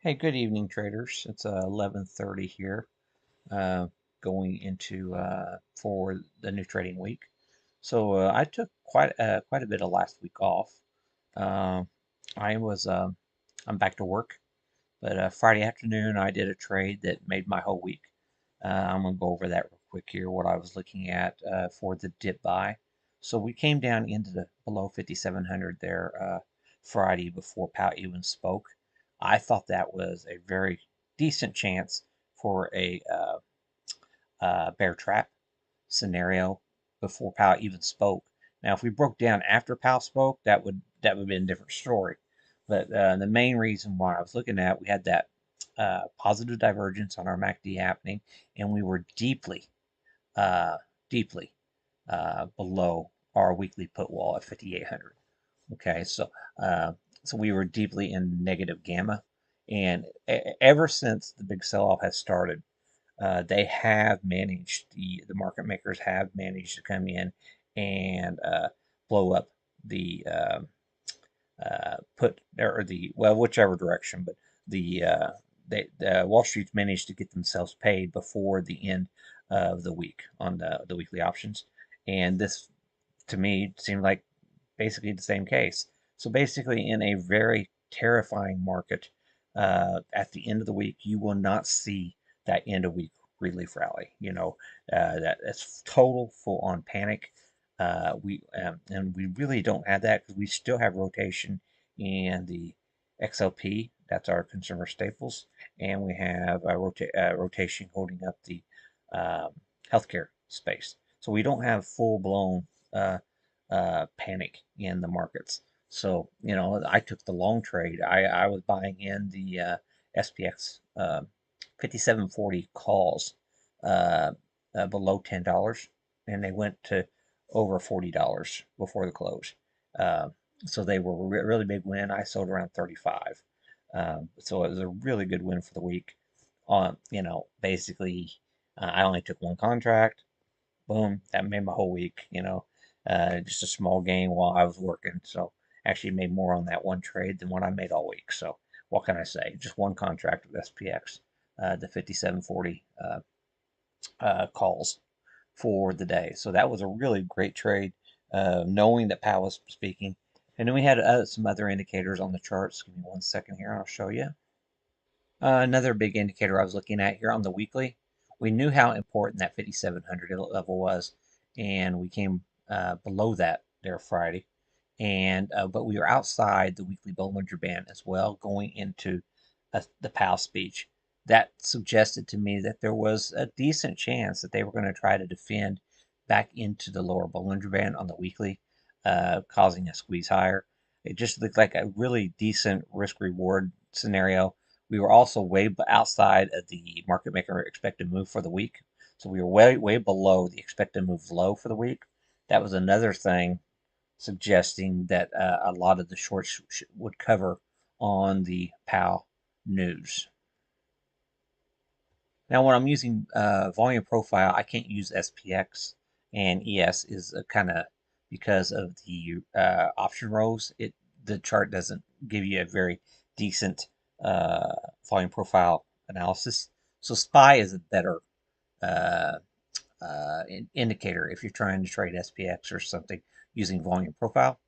Hey, good evening, traders. It's 11:30 here, uh, going into for the new trading week. So I took quite a bit of last week off. Uh, I was I'm back to work, but Friday afternoon I did a trade that made my whole week. I'm gonna go over that real quick here. What I was looking at for the dip buy. So we came down into the below 5,700 there Friday before Powell even spoke. I thought that was a very decent chance for a bear trap scenario before Powell even spoke. Now, if we broke down after Powell spoke, that would be a different story. But the main reason why I was looking at, we had that positive divergence on our MACD happening, and we were uh, deeply below our weekly put wall at 5,800. Okay, uh, so we were deeply in negative gamma, and ever since the big sell-off has started, they have managed the market makers have managed to come in and blow up the put or the well whichever direction, but the Wall Street's managed to get themselves paid before the end of the week on the weekly options, and this to me seemed like basically the same case. So basically, in a very terrifying market, at the end of the week, you will not see that end of week relief rally. That's total full on panic. We really don't have that because we still have rotation in the XLP. That's our consumer staples, and we have rotation holding up the um, healthcare space. So we don't have full blown uh, panic in the markets. So, I took the long trade. I was buying in the SPX 5740 calls uh, below $10, and they went to over $40 before the close. Uh, so they were a really big win. I sold around 35. So it was a really good win for the week. Basically, I only took one contract. Boom, that made my whole week. Just a small gain while I was working. So actually made more on that one trade than what I made all week. So what can I say? Just one contract with SPX, the 5740 calls for the day. So that was a really great trade, knowing that Powell was speaking. And then we had some other indicators on the charts. Give me 1 second here, I'll show you. Another big indicator I was looking at here on the weekly, we knew how important that 5,700 level was, and we came below that there Friday, and but we were outside the weekly Bollinger Band as well going into the Powell speech. That suggested to me that there was a decent chance that they were going to try to defend back into the lower Bollinger Band on the weekly, causing a squeeze higher. It just looked like a really decent risk reward scenario. We were also way outside of the market maker expected move for the week. So we were way below the expected move low for the week. That was another thing suggesting that a lot of the shorts would cover on the POW news. Now, when I'm using volume profile, I can't use SPX and ES is kind of because of the option rows. The chart doesn't give you a very decent uh, volume profile analysis. So SPY is a better uh, indicator if you're trying to trade SPX or something using volume profile.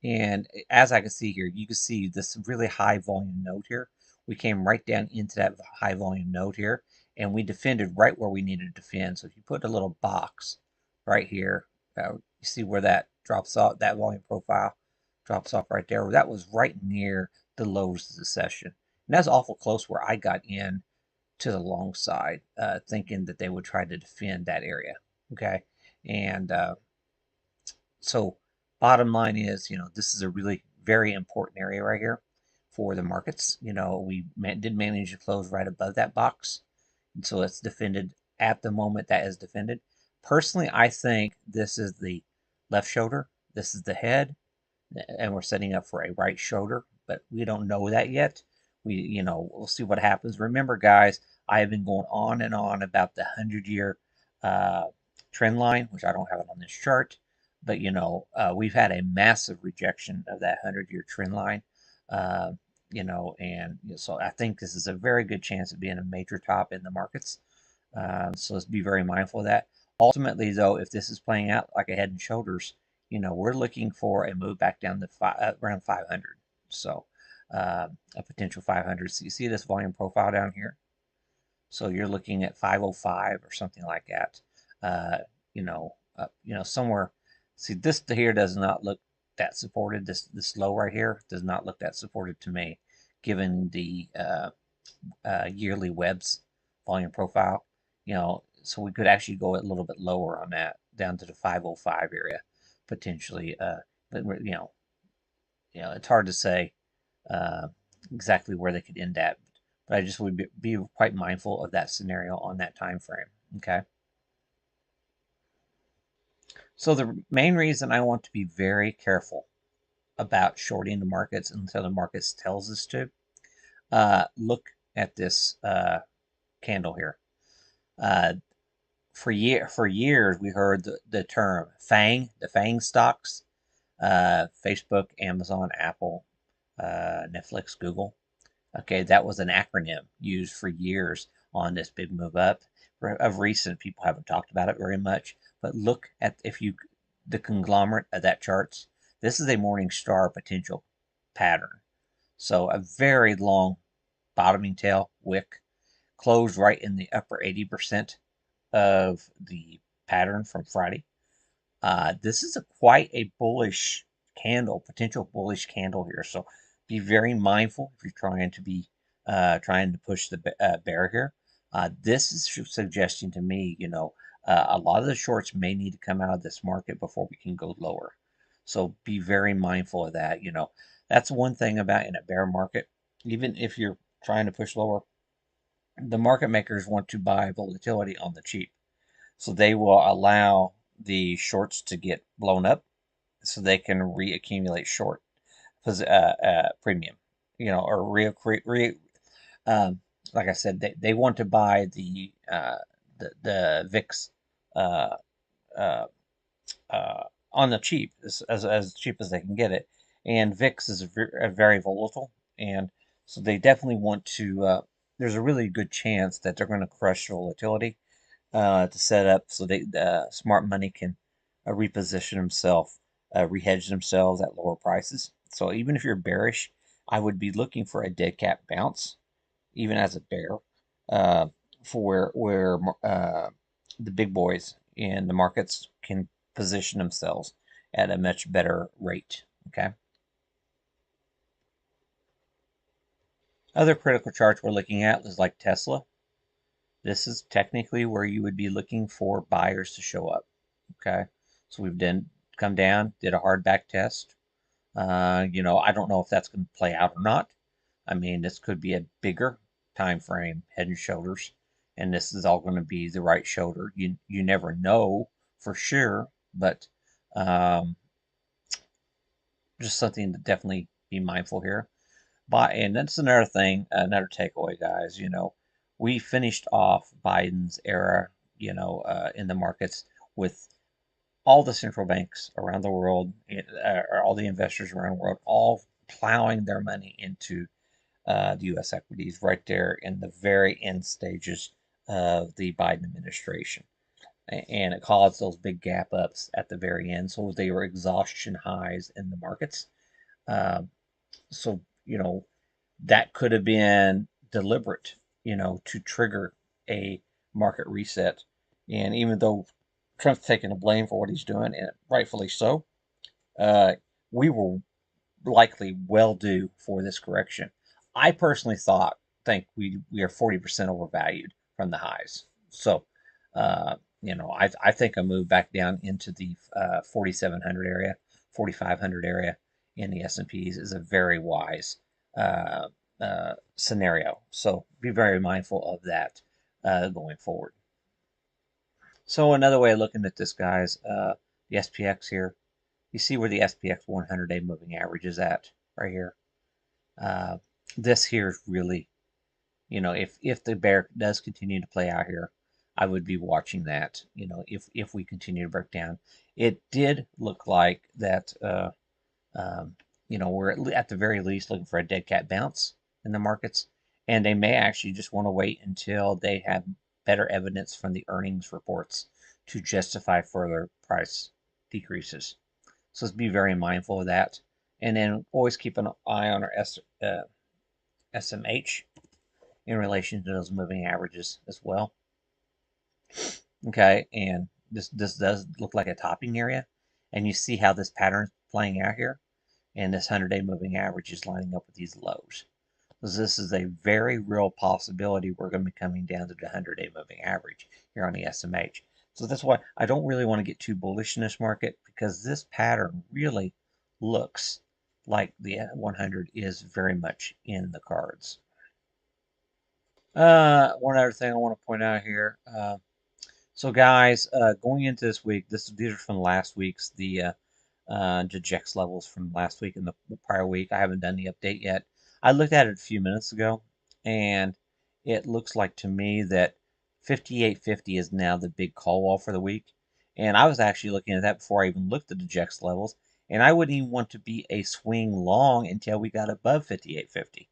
And as I can see here, you can see this really high volume node here. We came right down into that high volume node here, and we defended right where we needed to defend. So if you put a little box right here, you see where that drops off, that volume profile drops off right there. That was right near the lows of the session. And that's awful close where I got in to the long side, thinking that they would try to defend that area. Okay. And so bottom line is, this is a really very important area right here for the markets. We did manage to close right above that box. And so it's defended at the moment that is defended. Personally, I think this is the left shoulder. This is the head, and we're setting up for a right shoulder, but we don't know that yet. We'll see what happens. Remember, guys, I have been going on and on about the 100-year uh, trend line, which I don't have it on this chart, but we've had a massive rejection of that 100-year trend line. Uh, and so I think this is a very good chance of being a major top in the markets. So let's be very mindful of that. Ultimately, though, if this is playing out like a head and shoulders, we're looking for a move back down to around 500. So a potential 500. So you see this volume profile down here. So you're looking at 505 or something like that. Somewhere. See, this here does not look that supported. This low right here does not look that supported to me, given the yearly webs volume profile. So we could actually go a little bit lower on that, down to the 505 area potentially. But it's hard to say uh, exactly where they could end at. But I just would be quite mindful of that scenario on that time frame. Okay. So the main reason I want to be very careful about shorting the markets until the markets tells us to, look at this candle here. For years we heard the term the FANG stocks, Facebook, Amazon, Apple, Netflix, Google. Okay, that was an acronym used for years on this big move up. Of recent, people haven't talked about it very much, but look at the conglomerate of that charts. This is a morning star potential pattern. So a very long bottoming tail wick closed right in the upper 80% of the pattern from Friday. This is quite a bullish candle, potential bullish candle here. So be very mindful if you're trying to push the bear here. This is suggesting to me, a lot of the shorts may need to come out of this market before we can go lower. So be very mindful of that. That's one thing about in a bear market. Even if you're trying to push lower, the market makers want to buy volatility on the cheap. So they will allow the shorts to get blown up so they can reaccumulate short premium, or um, like I said, they want to buy the VIX uh, uh, on the cheap, as cheap as they can get it. And VIX is very volatile, and so they definitely want to. There's a really good chance that they're going to crush volatility to set up so they smart money can reposition themselves, rehedge themselves at lower prices. So even if you're bearish, I would be looking for a dead cat bounce, even as a bear, uh, for where the big boys in the markets can position themselves at a much better rate. Okay. Other critical charts we're looking at is like Tesla. This is technically where you would be looking for buyers to show up. Okay, so we've come down, did a hard back test. I don't know if that's going to play out or not. I mean, this could be a bigger time frame, head and shoulders, and this is all going to be the right shoulder. You never know for sure, but um, just something to definitely be mindful here. And that's another thing, another takeaway, guys. We finished off Biden's era, in the markets with all the central banks around the world, or all the investors around the world, all plowing their money into the U.S. equities right there in the very end stages of the Biden administration. And it caused those big gap ups at the very end. So they were exhaustion highs in the markets. Um, so, that could have been deliberate, to trigger a market reset. And even though Trump's taking the blame for what he's doing, and rightfully so, uh, we were likely well due for this correction. I personally think we are 40% overvalued from the highs. So, I think a move back down into the 4,700 area, 4,500 area in the S&Ps is a very wise uh, scenario. So be very mindful of that going forward. So another way of looking at this, guys, the SPX here, you see where the SPX 100-day moving average is at right here. Uh, this here is really, if the bear does continue to play out here, I would be watching that. If we continue to break down, it did look like that. Um, we're at the very least looking for a dead cat bounce in the markets, and they may actually just want to wait until they have better evidence from the earnings reports to justify further price decreases. So let's be very mindful of that. And then always keep an eye on our SMH in relation to those moving averages as well. Okay, and this does look like a topping area, and you see how this pattern is playing out here, and this 100-day moving average is lining up with these lows. So this is a very real possibility we're going to be coming down to the 100-day moving average here on the SMH. So that's why I don't really want to get too bullish in this market, because this pattern really looks like the 100 is very much in the cards. One other thing I want to point out here. So guys, going into this week, these are from last week's the JEX levels from last week and the prior week. I haven't done the update yet. I looked at it a few minutes ago, and it looks like to me that 58.50 is now the big call wall for the week. And I was actually looking at that before I even looked at the JEX levels, and I wouldn't even want to be a swing long until we got above 58.50.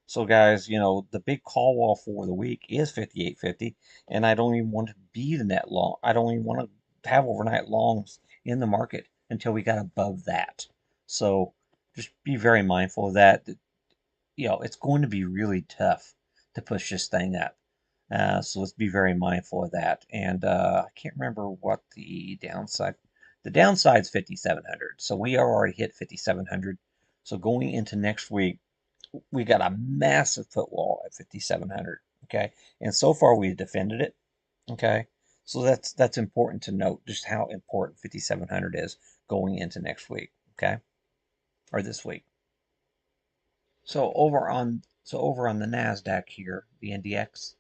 So guys, the big call wall for the week is 58.50, and I don't even want to be the net long. I don't even want to have overnight longs in the market until we got above that. So just be very mindful of that. It's going to be really tough to push this thing up. So let's be very mindful of that. And I can't remember what the downside. The downside's 5,700. So we already hit 5,700. So going into next week, we got a massive foot wall at 5,700. Okay, and so far we've defended it. Okay, so that's important to note, just how important 5,700 is going into next week. Okay, or this week. So over on the Nasdaq here, the NDX.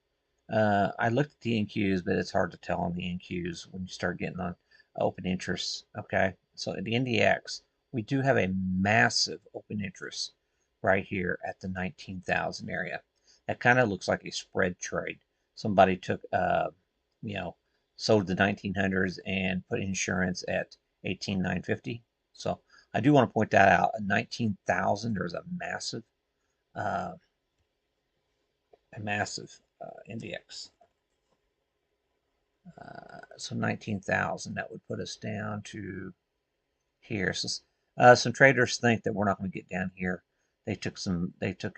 I looked at the NQs, but it's hard to tell on the NQs when you start getting on open interest. Okay, so at the NDX, we do have a massive open interest right here at the 19,000 area. That kind of looks like a spread trade. Somebody took, sold the 1900s and put insurance at 18,950. So I do want to point that out. At 19,000, there's uh, a massive NDX. So 19,000, that would put us down to here. So some traders think that we're not going to get down here. They took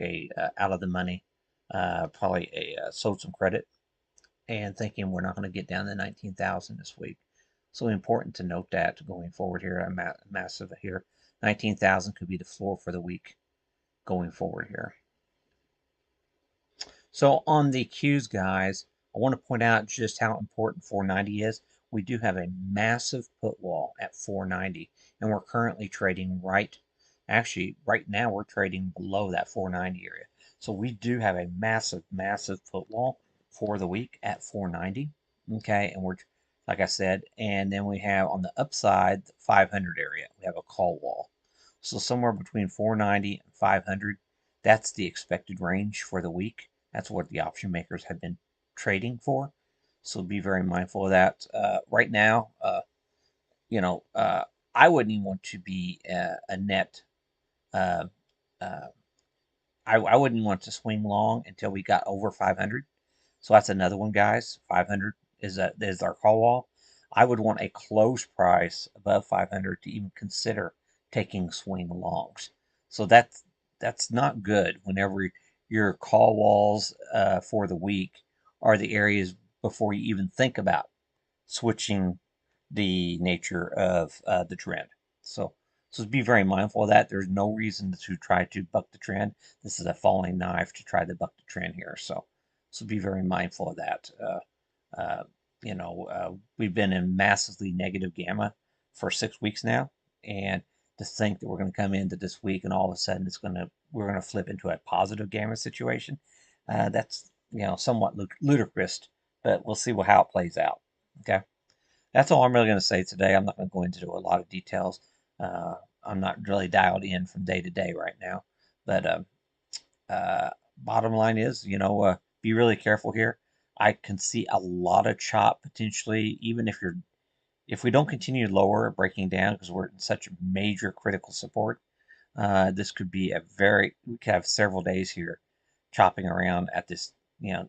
a out of the money, probably sold some credit, and thinking we're not going to get down to 19,000 this week. So important to note that going forward here. Massive here. 19,000 could be the floor for the week going forward here. So on the Qs, guys, I want to point out just how important 490 is. We do have a massive put wall at 490, and we're currently trading right now we're trading below that 490 area. So we do have a massive, massive put wall for the week at 490. Okay, and we're, like I said, and then we have on the upside, the 500 area, we have a call wall. So somewhere between 490 and 500, that's the expected range for the week. That's what the option makers have been trading for. So be very mindful of that. Right now, I wouldn't even want to be a net. Uh, uh, I wouldn't want to swing long until we got over 500. So that's another one, guys. 500 is our call wall. I would want a close price above 500 to even consider taking swing longs. So that's not good whenever your call walls for the week are the areas before you even think about switching the nature of the trend. So be very mindful of that. There's no reason to try to buck the trend. This is a falling knife to try to buck the trend here. So be very mindful of that. We've been in massively negative gamma for 6 weeks now, and to think that we're going to come into this week and all of a sudden we're going to flip into a positive gamma situation, that's somewhat ludicrous, but we'll see how it plays out. Okay. That's all I'm really going to say today. I'm not going to go into a lot of details. I'm not really dialed in from day to day right now. But bottom line is, be really careful here. I can see a lot of chop potentially, even if we don't continue lower breaking down because we're in such major critical support. This could be we could have several days here chopping around at this,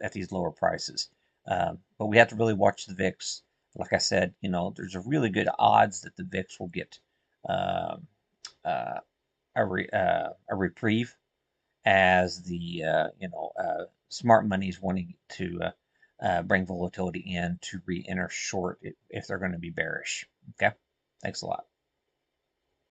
at these lower prices. But we have to really watch the VIX. Like I said, there's a really good odds that the VIX will get um, uh, a reprieve as the smart money is wanting to bring volatility in to re-enter short if they're going to be bearish. Okay, thanks a lot.